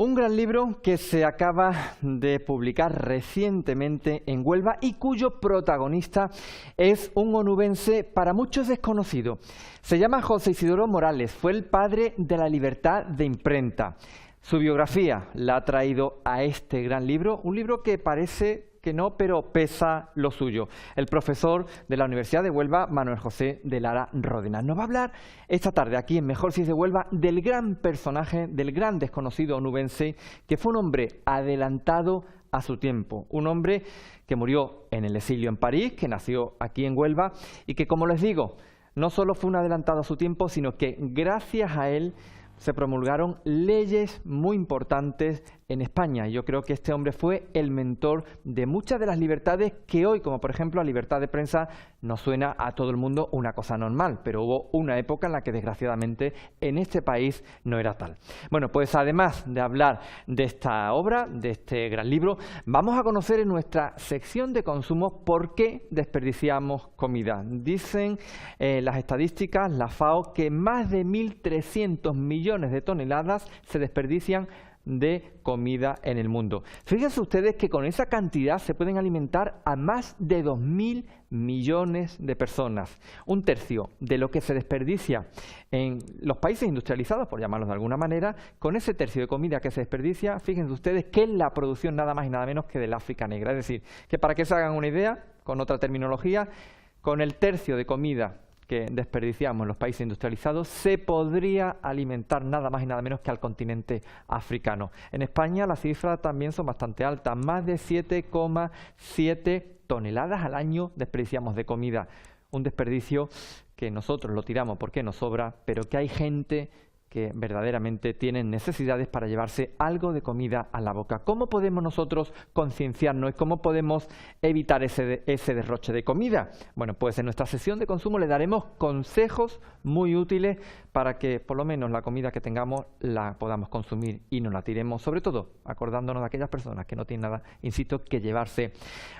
Un gran libro que se acaba de publicar recientemente en Huelva y cuyo protagonista es un onubense para muchos desconocido. Se llama José Isidoro Morales, fue el padre de la libertad de imprenta. Su biografía la ha traído a este gran libro, un libro que parece que no, pero pesa lo suyo. El profesor de la Universidad de Huelva, Manuel José de Lara Ródenas, nos va a hablar esta tarde aquí en Mejor Si es de Huelva del gran personaje, del gran desconocido onubense, que fue un hombre adelantado a su tiempo, un hombre que murió en el exilio en París, que nació aquí en Huelva y que, como les digo, no solo fue un adelantado a su tiempo, sino que gracias a él se promulgaron leyes muy importantes en España. Yo creo que este hombre fue el mentor de muchas de las libertades que hoy, como por ejemplo la libertad de prensa, nos suena a todo el mundo una cosa normal, pero hubo una época en la que desgraciadamente en este país no era tal. Bueno, pues además de hablar de esta obra, de este gran libro, vamos a conocer en nuestra sección de consumo por qué desperdiciamos comida. Dicen las estadísticas, la FAO, que más de 1.300 millones de toneladas se desperdician de comida en el mundo. Fíjense ustedes que con esa cantidad se pueden alimentar a más de 2.000 millones de personas. Un tercio de lo que se desperdicia en los países industrializados, por llamarlos de alguna manera, con ese tercio de comida que se desperdicia, fíjense ustedes que es la producción nada más y nada menos que del África negra. Es decir, que para que se hagan una idea, con otra terminología, con el tercio de comida que desperdiciamos en los países industrializados, se podría alimentar nada más y nada menos que al continente africano. En España las cifras también son bastante altas, más de 7,7 toneladas al año desperdiciamos de comida. Un desperdicio que nosotros lo tiramos porque nos sobra, pero que hay gente que verdaderamente tienen necesidades para llevarse algo de comida a la boca. ¿Cómo podemos nosotros concienciarnos y cómo podemos evitar ese derroche de comida? Bueno, pues en nuestra sesión de consumo le daremos consejos muy útiles para que por lo menos la comida que tengamos la podamos consumir y no la tiremos, sobre todo acordándonos de aquellas personas que no tienen nada, insisto, que llevarse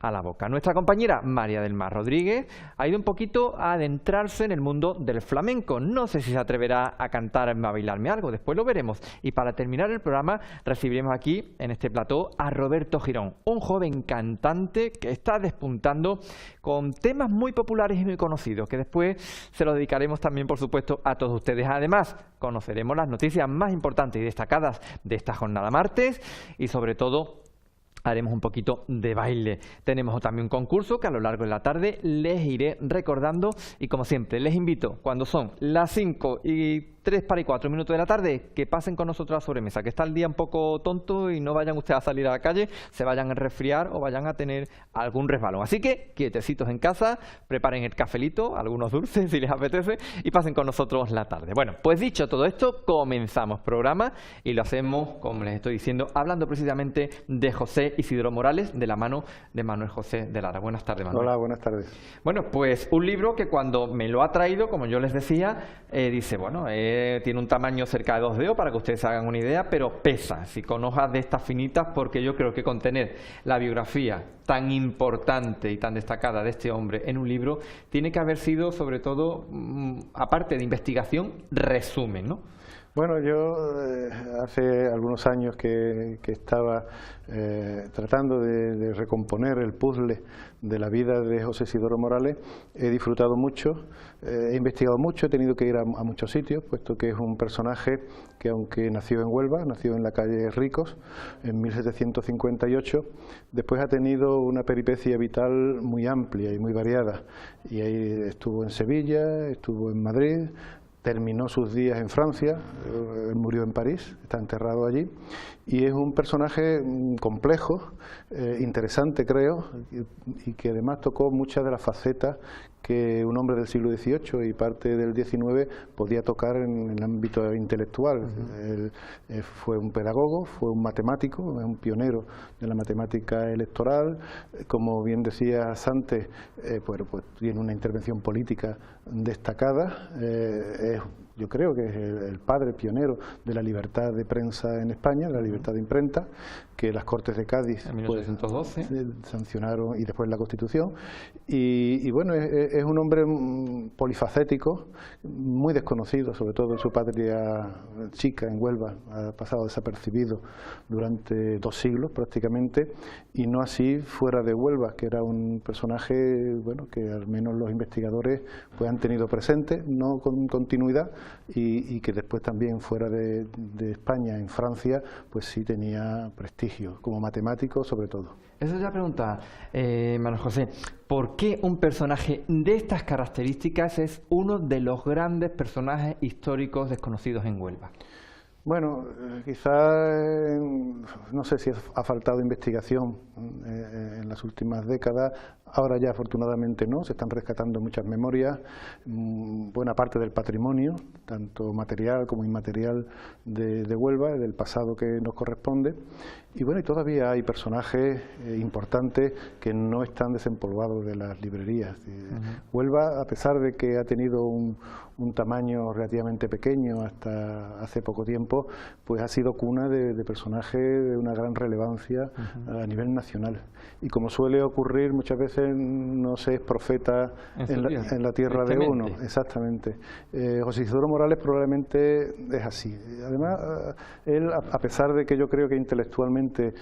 a la boca. Nuestra compañera María del Mar Rodríguez ha ido un poquito a adentrarse en el mundo del flamenco. No sé si se atreverá a cantar a bailarme algo, después lo veremos. Y para terminar el programa recibiremos aquí en este plató a Roberto Girón, un joven cantante que está despuntando con temas muy populares y muy conocidos, que después se los dedicaremos también, por supuesto, a todos ustedes. Además, conoceremos las noticias más importantes y destacadas de esta jornada martes y sobre todo haremos un poquito de baile. Tenemos también un concurso que a lo largo de la tarde les iré recordando y como siempre les invito cuando son las 5 y 3 para y 4 minutos de la tarde que pasen con nosotros a la sobremesa, que está el día un poco tonto y no vayan ustedes a salir a la calle, se vayan a resfriar o vayan a tener algún resbalón. Así que quietecitos en casa, preparen el cafelito, algunos dulces si les apetece y pasen con nosotros la tarde. Bueno, pues dicho todo esto, comenzamos programa y lo hacemos, como les estoy diciendo, hablando precisamente de José Isidoro Morales, de la mano de Manuel José de Lara. Buenas tardes, Manuel. Hola, buenas tardes. Bueno, pues un libro que cuando me lo ha traído, como yo les decía, dice, bueno, tiene un tamaño cerca de 2 dedos para que ustedes se hagan una idea, pero pesa, si con hojas de estas finitas, porque yo creo que contener la biografía tan importante y tan destacada de este hombre en un libro tiene que haber sido, sobre todo, aparte de investigación, resumen, ¿no? Bueno, yo hace algunos años que estaba tratando de recomponer el puzzle de la vida de José Isidoro Morales. He disfrutado mucho, he investigado mucho, he tenido que ir a muchos sitios, puesto que es un personaje que, aunque nació en Huelva, nació en la calle Ricos en 1758, después ha tenido una peripecia vital muy amplia y muy variada. Y ahí estuvo en Sevilla, estuvo en Madrid, terminó sus días en Francia, murió en París, está enterrado allí, y es un personaje complejo, interesante creo, y que además tocó muchas de las facetas que un hombre del siglo XVIII y parte del XIX podía tocar en el ámbito intelectual. Él fue un pedagogo, fue un matemático, un pionero de la matemática electoral, como bien decías antes, pues tiene una intervención política destacada, es yo creo que es el padre pionero de la libertad de prensa en España, de la libertad de imprenta, que las Cortes de Cádiz en 1912 sancionaron, y después la Constitución. Y bueno, es un hombre polifacético, muy desconocido, sobre todo en su patria chica, en Huelva. Ha pasado desapercibido durante 2 siglos prácticamente, y no así fuera de Huelva, que era un personaje, bueno, que al menos los investigadores pues han tenido presente, no con continuidad, y que después también fuera de España, en Francia, pues sí tenía prestigio, como matemático sobre todo. Eso es la pregunta, Manuel José. ¿Por qué un personaje de estas características es uno de los grandes personajes históricos desconocidos en Huelva? Bueno, quizás, no sé si ha faltado investigación en las últimas décadas. Ahora ya afortunadamente no, se están rescatando muchas memorias, buena parte del patrimonio, tanto material como inmaterial de Huelva, del pasado que nos corresponde. Y bueno, y todavía hay personajes importantes que no están desempolvados de las librerías. Huelva, a pesar de que ha tenido un tamaño relativamente pequeño hasta hace poco tiempo, pues ha sido cuna de personajes de una gran relevancia a nivel nacional. Y como suele ocurrir muchas veces, no se es profeta en la tierra de uno. Exactamente. José Isidoro Morales probablemente es así. Además, él, a pesar de que yo creo que intelectualmente,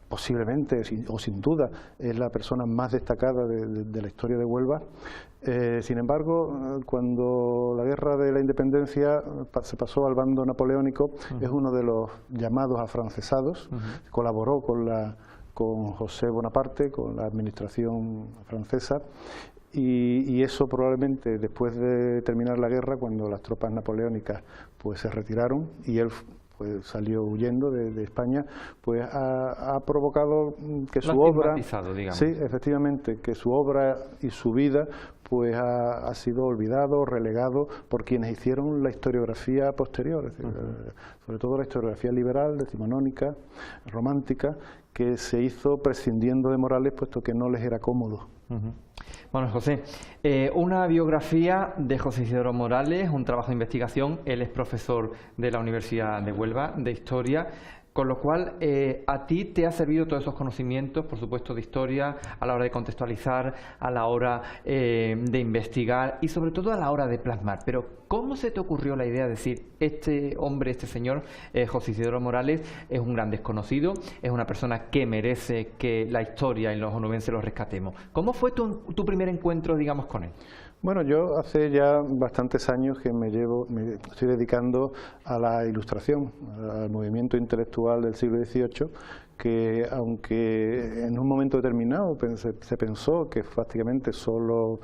posiblemente o sin duda, es la persona más destacada de la historia de Huelva, sin embargo, cuando la guerra de la independencia se pasó al bando napoleónico, es uno de los llamados afrancesados, colaboró con José Bonaparte, con la administración francesa, y eso probablemente después de terminar la guerra, cuando las tropas napoleónicas pues se retiraron y él pues salió huyendo de España, pues ha provocado que su obra, sí, efectivamente, que su obra y su vida pues ha sido olvidado, relegado por quienes hicieron la historiografía posterior, es decir, sobre todo la historiografía liberal, decimonónica, romántica, que se hizo prescindiendo de Morales, puesto que no les era cómodo. Bueno, José, una biografía de José Isidoro Morales, un trabajo de investigación. Él es profesor de la Universidad de Huelva de Historia, con lo cual a ti te ha servido todos esos conocimientos, por supuesto, de historia, a la hora de contextualizar, a la hora de investigar y sobre todo a la hora de plasmar. Pero ¿cómo se te ocurrió la idea de decir, este hombre, este señor, José Isidoro Morales, es un gran desconocido, es una persona que merece que la historia y los onubenses lo rescatemos? ¿Cómo fue tu primer encuentro, digamos, con él? Bueno, yo hace ya bastantes años que me estoy dedicando a la ilustración, al movimiento intelectual del siglo XVIII, que aunque en un momento determinado se pensó que prácticamente solo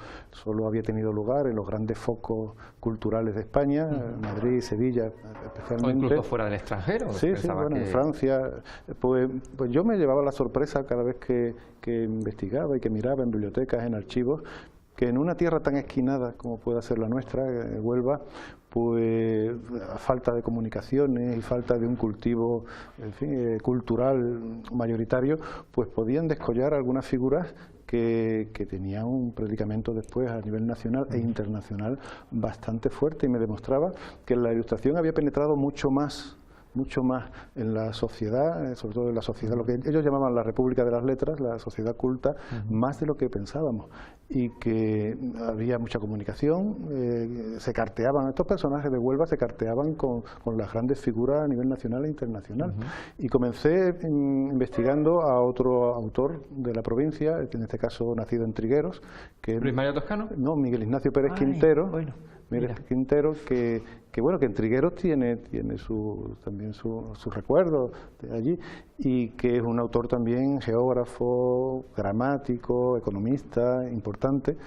había tenido lugar en los grandes focos culturales de España, Madrid, Sevilla especialmente. O incluso fuera del extranjero. Sí, bueno, en Francia. Pues yo me llevaba la sorpresa cada vez que investigaba y que miraba en bibliotecas, en archivos, que en una tierra tan esquinada como pueda ser la nuestra, Huelva, pues a falta de comunicaciones y falta de un cultivo, en fin, cultural mayoritario, pues podían descollar algunas figuras que tenían un predicamento después a nivel nacional e internacional bastante fuerte, y me demostraba que la ilustración había penetrado mucho más en la sociedad, sobre todo en la sociedad, lo que ellos llamaban la República de las Letras, la sociedad culta, más de lo que pensábamos, y que había mucha comunicación, se carteaban, estos personajes de Huelva se carteaban con las grandes figuras a nivel nacional e internacional. Y comencé investigando a otro autor de la provincia, en este caso nacido en Trigueros, que ¿Luis María Toscano? No, Miguel Ignacio Pérez Quintero. Bueno. Quintero, que bueno, que en Trigueros tiene también su recuerdo de allí, y que es un autor también geógrafo, gramático, economista, importante,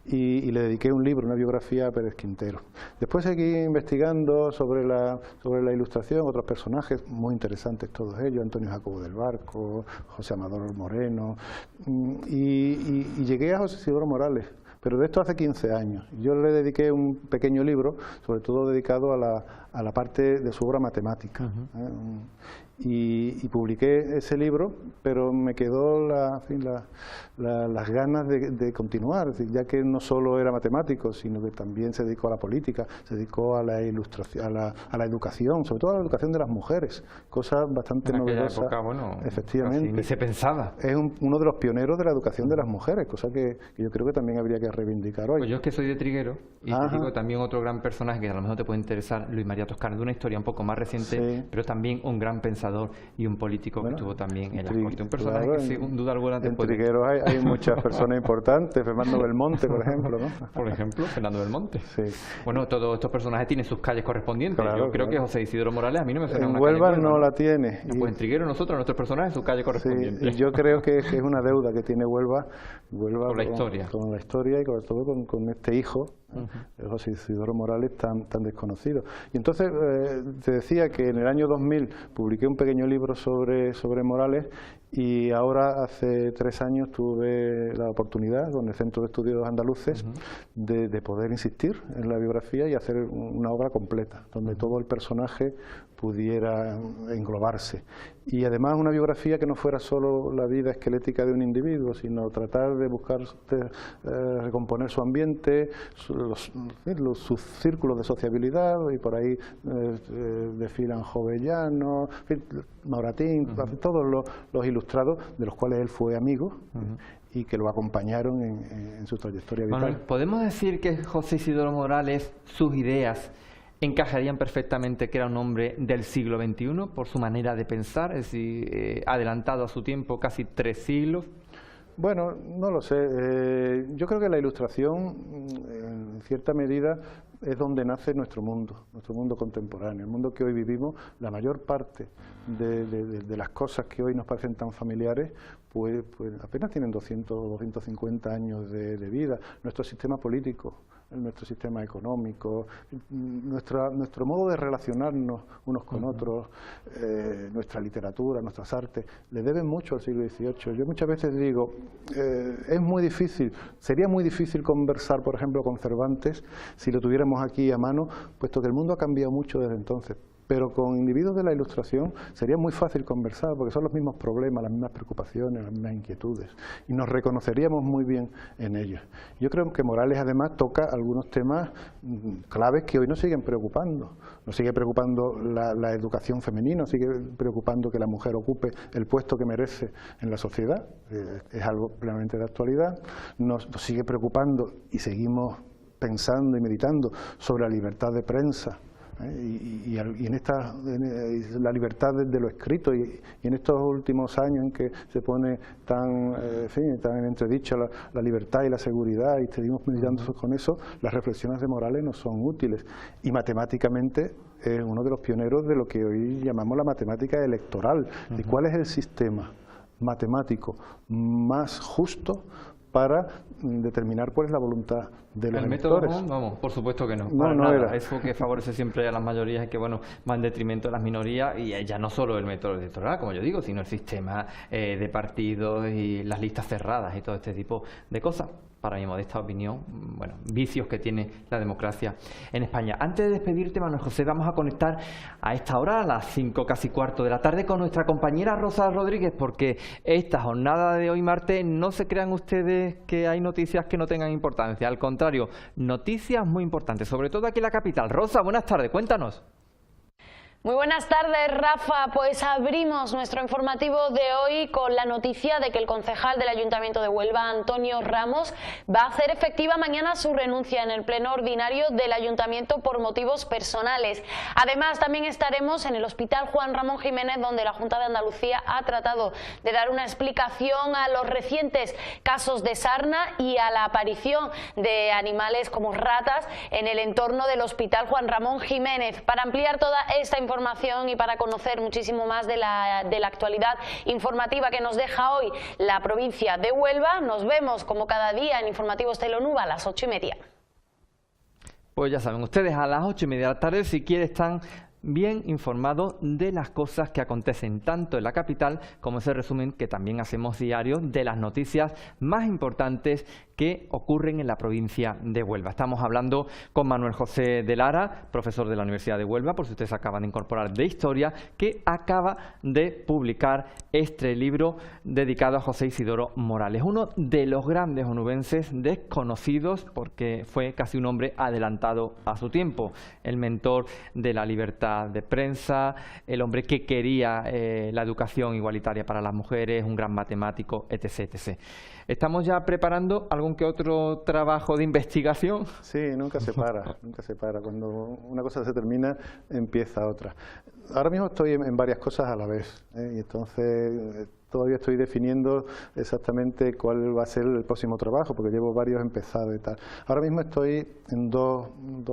y le dediqué un libro, una biografía a Pérez Quintero. Después seguí investigando sobre la ilustración, otros personajes muy interesantes todos ellos, Antonio Jacobo del Barco, José Amador Moreno, y llegué a José Isidoro Morales. Pero de esto hace 15 años. Yo le dediqué un pequeño libro, sobre todo dedicado a la parte de su obra matemática. y publiqué ese libro, pero me quedó las ganas de continuar, ya que no solo era matemático, sino que también se dedicó a la política, se dedicó a la ilustración, a la educación, sobre todo a la educación de las mujeres, cosa bastante novedosa. Época, bueno, efectivamente. Ni se pensaba. Es uno de los pioneros de la educación de las mujeres, cosa que yo creo que también habría que reivindicar hoy. Pues yo es que soy de Trigueros y te digo también otro gran personaje que a lo mejor te puede interesar, Luis María Toscano, de una historia un poco más reciente, pero también un gran pensador y un político que estuvo también en la corte. Un personaje que sin duda alguna te puede... En Trigueros hay muchas personas importantes, Fernando Belmonte, por ejemplo, ¿no? Por ejemplo, Fernando Belmonte. Sí. Bueno, todos estos personajes tienen sus calles correspondientes. Yo creo que José Isidoro Morales a mí no me suena en una Huelva calle. no la tiene. Pues en Trigueros nosotros, nuestros personajes, su calle correspondiente. Sí, y yo creo que es una deuda que tiene Huelva con la historia. Con la historia y sobre todo con este hijo, José Isidoro Morales, tan desconocido. Y entonces te decía que en el año 2000 publiqué un pequeño libro sobre Morales, y ahora hace 3 años tuve la oportunidad con el Centro de Estudios Andaluces de poder insistir en la biografía y hacer una obra completa, donde todo el personaje pudiera englobarse. Y además una biografía que no fuera solo la vida esquelética de un individuo, sino tratar de buscar recomponer su ambiente, sus círculos de sociabilidad, y por ahí desfilan Jovellanos, Moratín, todos los ilustrados de los cuales él fue amigo y que lo acompañaron en su trayectoria vital. Manuel, ¿podemos decir que José Isidoro Morales, sus ideas encajarían perfectamente que era un hombre del siglo XXI por su manera de pensar, es decir, adelantado a su tiempo casi 3 siglos? Bueno, no lo sé. Yo creo que la ilustración, en cierta medida, es donde nace nuestro mundo contemporáneo, el mundo que hoy vivimos. La mayor parte de las cosas que hoy nos parecen tan familiares, pues apenas tienen 200 o 250 años de vida. Nuestro sistema político, nuestro sistema económico, nuestro modo de relacionarnos unos con otros, nuestra literatura, nuestras artes, le deben mucho al siglo XVIII. Yo muchas veces digo, es muy difícil, sería muy difícil conversar, por ejemplo, con Cervantes si lo tuviéramos aquí a mano, puesto que el mundo ha cambiado mucho desde entonces. Pero con individuos de la Ilustración sería muy fácil conversar, porque son los mismos problemas, las mismas preocupaciones, las mismas inquietudes, y nos reconoceríamos muy bien en ellos. Yo creo que Morales además toca algunos temas claves que hoy nos siguen preocupando. Nos sigue preocupando la educación femenina, nos sigue preocupando que la mujer ocupe el puesto que merece en la sociedad, es algo plenamente de actualidad. Nos sigue preocupando y seguimos pensando y meditando sobre la libertad de prensa, y en la libertad de lo escrito, y en estos últimos años en que se pone tan en entredicho la libertad y la seguridad, y seguimos meditando con eso, las reflexiones de Morales nos son útiles. Y matemáticamente es uno de los pioneros de lo que hoy llamamos la matemática electoral, de cuál es el sistema matemático más justo para determinar cuál es la voluntad de los electores. ¿El método? Vamos, por supuesto que no. No era. Eso que favorece siempre a las mayorías es que, bueno, va en detrimento de las minorías, y ya no solo el método electoral, como yo digo, sino el sistema de partidos y las listas cerradas y todo este tipo de cosas. Para mi modesta opinión, bueno, vicios que tiene la democracia en España. Antes de despedirte, Manuel José, vamos a conectar a esta hora, a las 5 casi cuarto de la tarde, con nuestra compañera Rosa Rodríguez, porque esta jornada de hoy martes, no se crean ustedes que hay noticias que no tengan importancia, al contrario, noticias muy importantes, sobre todo aquí en la capital. Rosa, buenas tardes, cuéntanos. Muy buenas tardes, Rafa. Pues abrimos nuestro informativo de hoy con la noticia de que el concejal del Ayuntamiento de Huelva, Antonio Ramos, va a hacer efectiva mañana su renuncia en el pleno ordinario del Ayuntamiento por motivos personales. Además, también estaremos en el Hospital Juan Ramón Jiménez, donde la Junta de Andalucía ha tratado de dar una explicación a los recientes casos de sarna y a la aparición de animales como ratas en el entorno del Hospital Juan Ramón Jiménez. Para ampliar toda esta información y para conocer muchísimo más de la actualidad informativa que nos deja hoy la provincia de Huelva, nos vemos como cada día en Informativos Telenova a las 8:30. Pues ya saben ustedes, a las 8:30 de la tarde, si quieren, están bien informados de las cosas que acontecen tanto en la capital como ese resumen que también hacemos diario de las noticias más importantes que ocurren en la provincia de Huelva. Estamos hablando con Manuel José de Lara, profesor de la Universidad de Huelva, por si ustedes se acaban de incorporar, de Historia, que acaba de publicar este libro dedicado a José Isidoro Morales, uno de los grandes onubenses desconocidos porque fue casi un hombre adelantado a su tiempo, el mentor de la libertad de prensa, el hombre que quería la educación igualitaria para las mujeres, un gran matemático, etc., etc. ¿Estamos ya preparando algún que otro trabajo de investigación? Sí, nunca se para, nunca se para. Cuando una cosa se termina, empieza otra. Ahora mismo estoy en varias cosas a la vez, y entonces todavía estoy definiendo exactamente cuál va a ser el próximo trabajo, porque llevo varios empezados y tal. Ahora mismo estoy en dos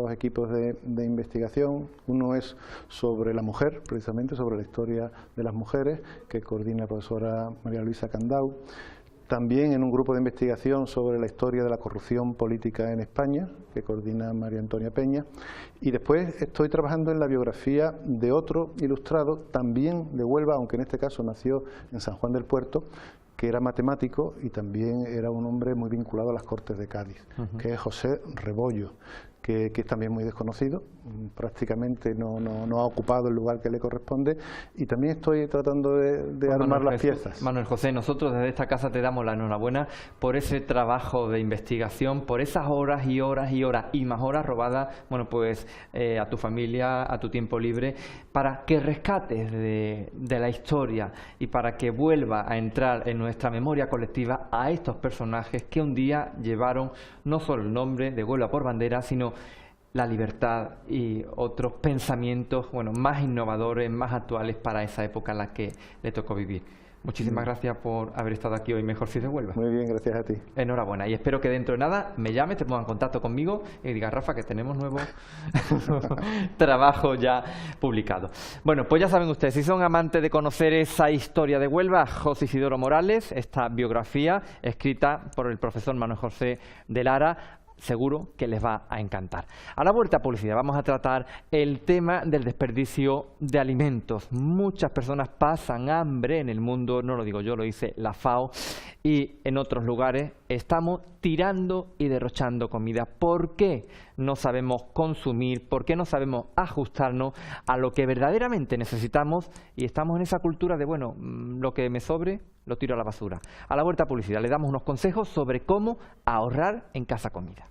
equipos de investigación. Uno es sobre la mujer, precisamente sobre la historia de las mujeres, que coordina la profesora María Luisa Candau. También en un grupo de investigación sobre la historia de la corrupción política en España, que coordina María Antonia Peña. Y después estoy trabajando en la biografía de otro ilustrado, también de Huelva, aunque en este caso nació en San Juan del Puerto, que era matemático y también era un hombre muy vinculado a las Cortes de Cádiz, que es José Rebollo, que es también muy desconocido, prácticamente no ha ocupado el lugar que le corresponde, y también estoy tratando de armar las piezas. Manuel José, nosotros desde esta casa te damos la enhorabuena por ese trabajo de investigación, por esas horas y horas y horas y más horas robadas, bueno, pues a tu familia, a tu tiempo libre, para que rescates de la historia y para que vuelva a entrar en nuestra memoria colectiva a estos personajes que un día llevaron no solo el nombre de Huelva por bandera, sino la libertad y otros pensamientos, bueno, más innovadores, más actuales para esa época en la que le tocó vivir. Muchísimas gracias por haber estado aquí hoy en Mejor Si de Huelva. Muy bien, gracias a ti. Enhorabuena, y espero que dentro de nada me llames, te pongas en contacto conmigo y digas, Rafa, que tenemos nuevo trabajo ya publicado. Bueno, pues ya saben ustedes, si son amantes de conocer esa historia de Huelva, José Isidoro Morales, esta biografía escrita por el profesor Manuel José de Lara, seguro que les va a encantar. A la vuelta a publicidad vamos a tratar el tema del desperdicio de alimentos. Muchas personas pasan hambre en el mundo, no lo digo yo, lo dice la FAO, y en otros lugares estamos tirando y derrochando comida. ¿Por qué no sabemos consumir? ¿Por qué no sabemos ajustarnos a lo que verdaderamente necesitamos? Y estamos en esa cultura de, bueno, lo que me sobre lo tiro a la basura. A la vuelta a publicidad le damos unos consejos sobre cómo ahorrar en casa comida.